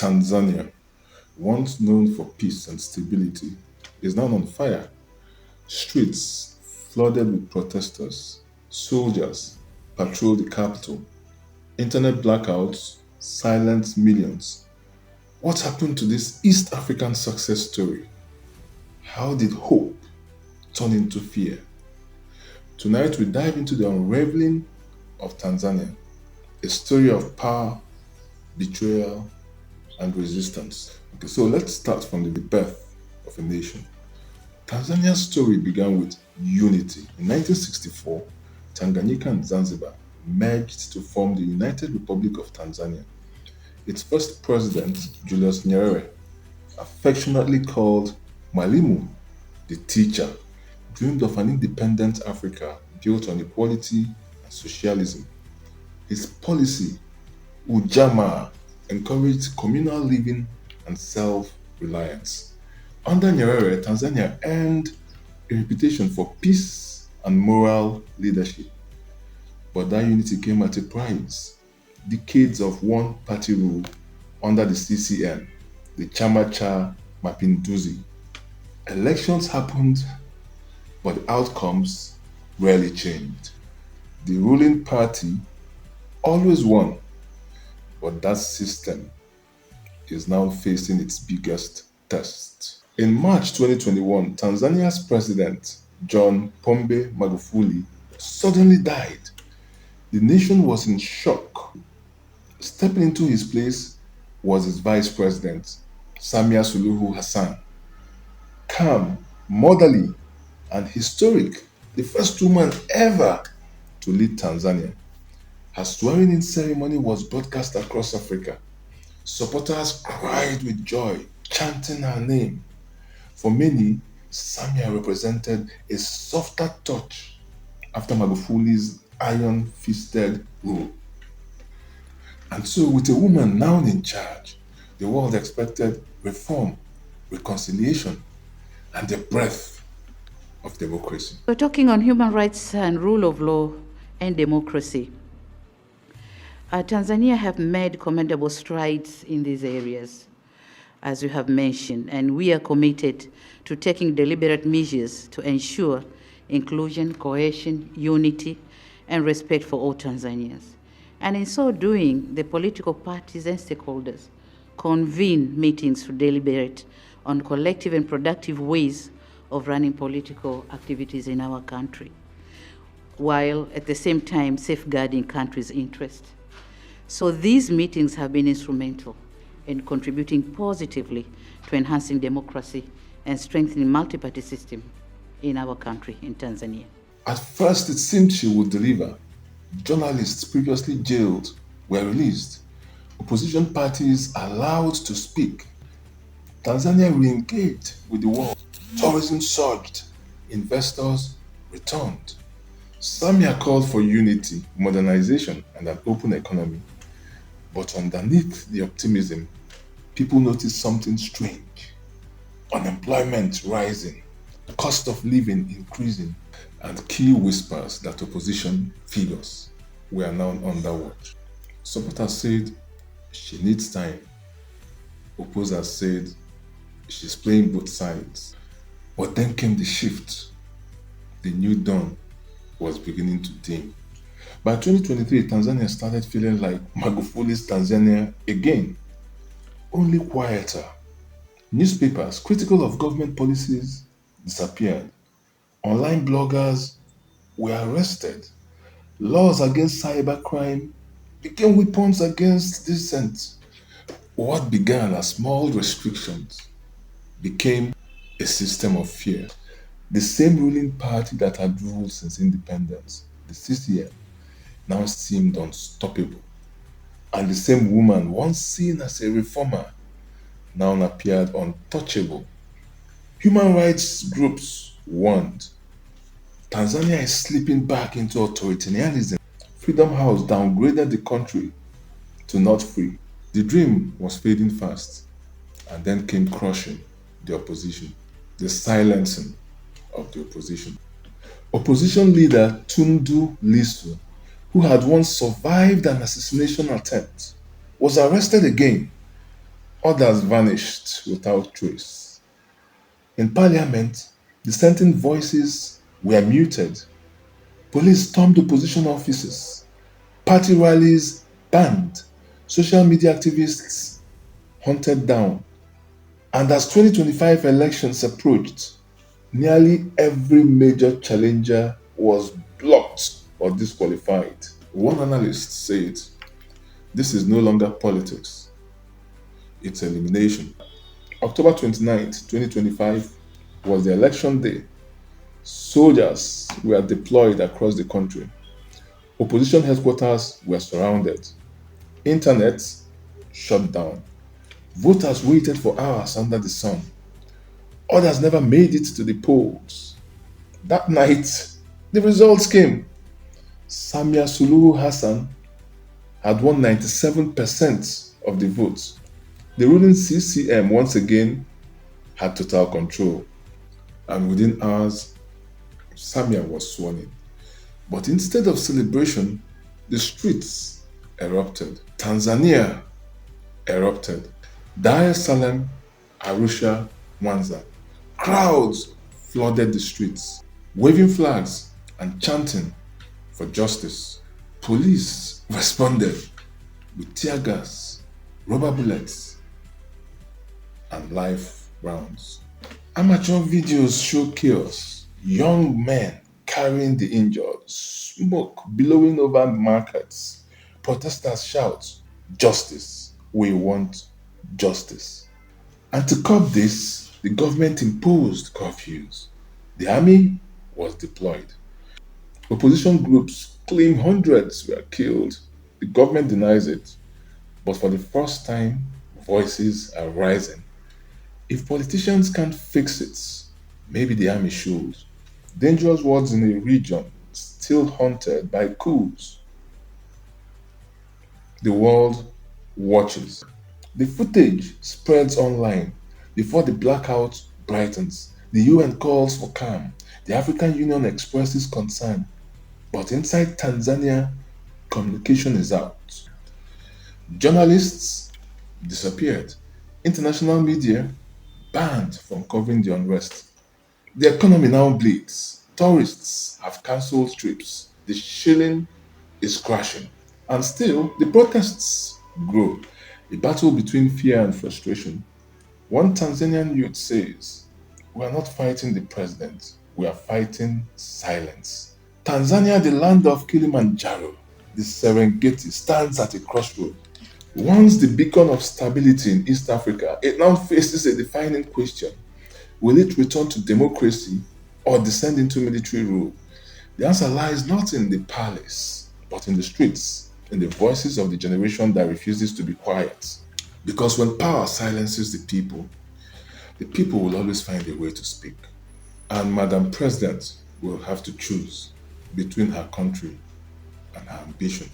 Tanzania, once known for peace and stability, is now on fire. Streets flooded with protesters, soldiers patrol the capital, internet blackouts silence millions. What happened to this East African success story? How did hope turn into fear? Tonight we dive into the unraveling of Tanzania, a story of power, betrayal, and resistance. Okay, so let's start from the birth of a nation. Tanzania's story began with unity. In 1964, Tanganyika and Zanzibar merged to form the United Republic of Tanzania. Its first president, Julius Nyerere, affectionately called Mwalimu, the teacher, dreamed of an independent Africa built on equality and socialism. His policy, Ujamaa, encouraged communal living and self-reliance. Under Nyerere, Tanzania earned a reputation for peace and moral leadership. But that unity came at a price. Decades of one-party rule under the CCM, the Chama cha Mapinduzi. Elections happened, but the outcomes rarely changed. The ruling party always won, but that system is now facing its biggest test. In March 2021, Tanzania's president, John Pombe Magufuli, suddenly died. The nation was in shock. Stepping into his place was his vice president, Samia Suluhu Hassan. Calm, motherly, and historic, the first woman ever to lead Tanzania. Her swearing-in ceremony was broadcast across Africa. Supporters cried with joy, chanting her name. For many, Samia represented a softer touch after Magufuli's iron-fisted rule. And so, with a woman now in charge, the world expected reform, reconciliation, and the breath of democracy. We're talking on human rights and rule of law and democracy. Tanzania have made commendable strides in these areas, as you have mentioned, and we are committed to taking deliberate measures to ensure inclusion, cohesion, unity, and respect for all Tanzanians. And in so doing, the political parties and stakeholders convene meetings to deliberate on collective and productive ways of running political activities in our country, while at the same time safeguarding country's interests. So these meetings have been instrumental in contributing positively to enhancing democracy and strengthening multi-party system in our country, in Tanzania. At first, it seemed she would deliver. Journalists previously jailed were released. Opposition parties allowed to speak. Tanzania re-engaged with the world. Tourism surged. Investors returned. Samia called for unity, modernization, and an open economy. But underneath the optimism, people noticed something strange. Unemployment rising, cost of living increasing, and key whispers that opposition figures were now under watch. Supporters said she needs time. Opposers said she's playing both sides. But then came the shift. The new dawn was beginning to dim. By 2023, Tanzania started feeling like Magufuli's Tanzania again, only quieter. Newspapers critical of government policies disappeared. Online bloggers were arrested. Laws against cybercrime became weapons against dissent. What began as small restrictions became a system of fear. The same ruling party that had ruled since independence, the CCM, now seemed unstoppable. And the same woman, once seen as a reformer, now appeared untouchable. Human rights groups warned Tanzania is slipping back into authoritarianism. Freedom House downgraded the country to not free. The dream was fading fast, and then came crushing the opposition, the silencing of the opposition. Opposition leader Tundu Lissu, who had once survived an assassination attempt, was arrested again. Others vanished without trace. In parliament, dissenting voices were muted. Police stormed opposition offices. Party rallies banned. Social media activists hunted down. And as 2025 elections approached, nearly every major challenger was blocked or disqualified. One analyst said, "This is no longer politics, it's elimination." October 29th, 2025 was the election day. Soldiers were deployed across the country. Opposition headquarters were surrounded. Internet shut down. Voters waited for hours under the sun. Others never made it to the polls. That night, the results came. Samia Suluhu Hassan had won 97% of the votes. The ruling CCM once again had total control, and within hours, Samia was sworn in. But instead of celebration, the streets erupted. Tanzania erupted. Dar es Salaam, Arusha, Mwanza. Crowds flooded the streets, waving flags and chanting for justice. Police responded with tear gas, rubber bullets, and live rounds. Amateur videos show chaos, young men carrying the injured, smoke billowing over markets. Protesters shout, "Justice! We want justice." And to curb this, the government imposed curfews. The army was deployed. Opposition groups claim hundreds were killed. The government denies it. But for the first time, voices are rising. If politicians can't fix it, maybe the army should. Dangerous words in a region still haunted by coups. The world watches. The footage spreads online before the blackout brightens. The UN calls for calm. The African Union expresses concern. But inside Tanzania, communication is out. Journalists disappeared. International media banned from covering the unrest. The economy now bleeds. Tourists have cancelled trips. The shilling is crashing. And still, the protests grow. A battle between fear and frustration. One Tanzanian youth says, "We are not fighting the president, we are fighting silence." Tanzania, the land of Kilimanjaro, the Serengeti, stands at a crossroad. Once the beacon of stability in East Africa, it now faces a defining question. Will it return to democracy or descend into military rule? The answer lies not in the palace, but in the streets, in the voices of the generation that refuses to be quiet. Because when power silences the people will always find a way to speak. And Madam President will have to choose between her country and her ambition.